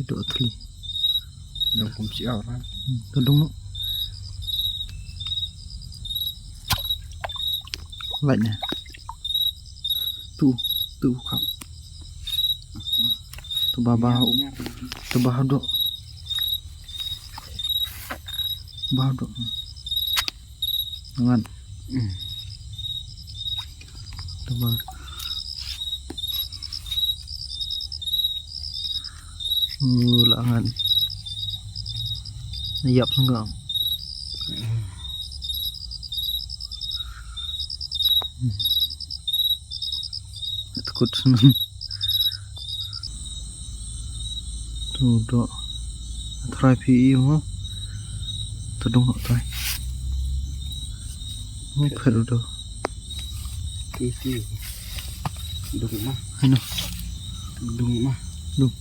dohthli. Dung cũng chỉ ở đó. Đúng đó. Lạnh nè. Tu không. Tu bao độ. Bao độ. Ngon. Tu bao. Langan. Nayap senggang. Takut senang. Tu dok. Try PE mo. Tadung nak try. Mau perlu dah. Kiki. Dung mah. Ayo. Dung mah. Dung.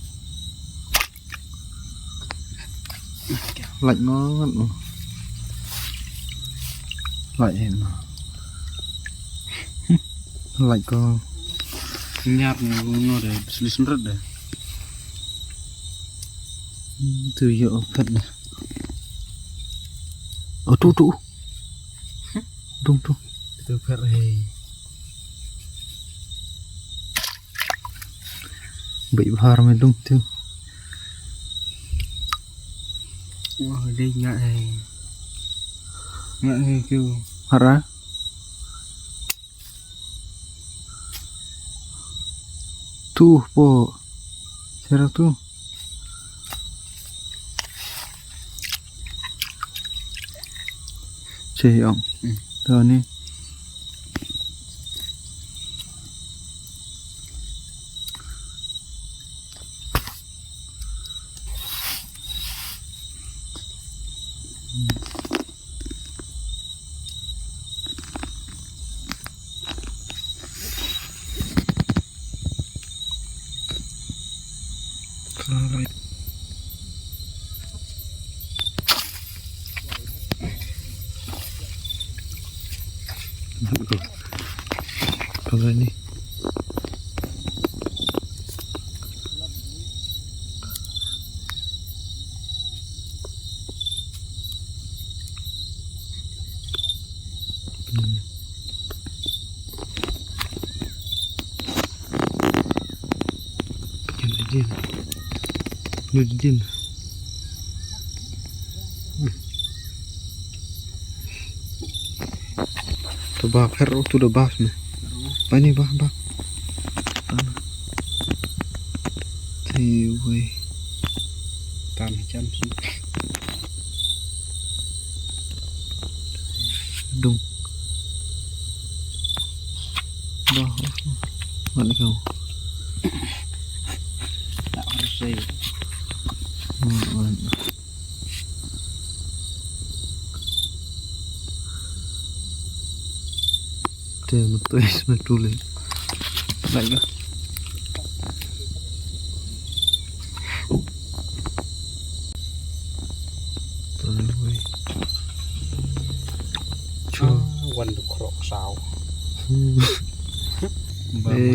Lạnh banget loh. Lạnh em mà. Lạnh có Nhạt nó để xử lý rất đấy. từ hiệu phật này. Ở trụ. Đúng. Từ phật thì bị phar mới đúng tiêu. ở đây ngại kêu Hara. Tuh po. Cara tuh. Ceyong. Tuh nih. Kalau ini Nudin. Tu bah ferro tu dah bah ni. Apa ni bah. Thì vậy. tam chăm xin. Đúng. Bah. Mana kau? Tak harus saya. Tem tu isme tulen. Lagi. Tulen. Cho Quần được khổ sao.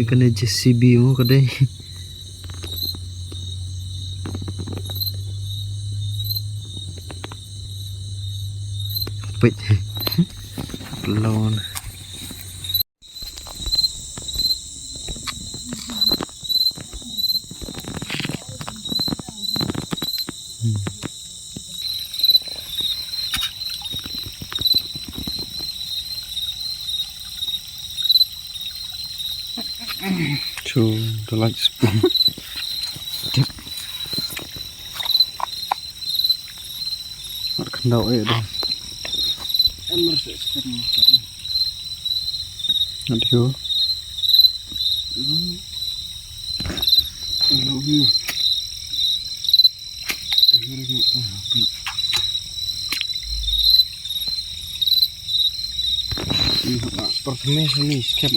kena JCB mo kadai. Pit. Lon. So the light spoon. Mặt khăn đậu ấy ở đây. Em mới sẽ xem. Nó thiếu. Seperti ini skep.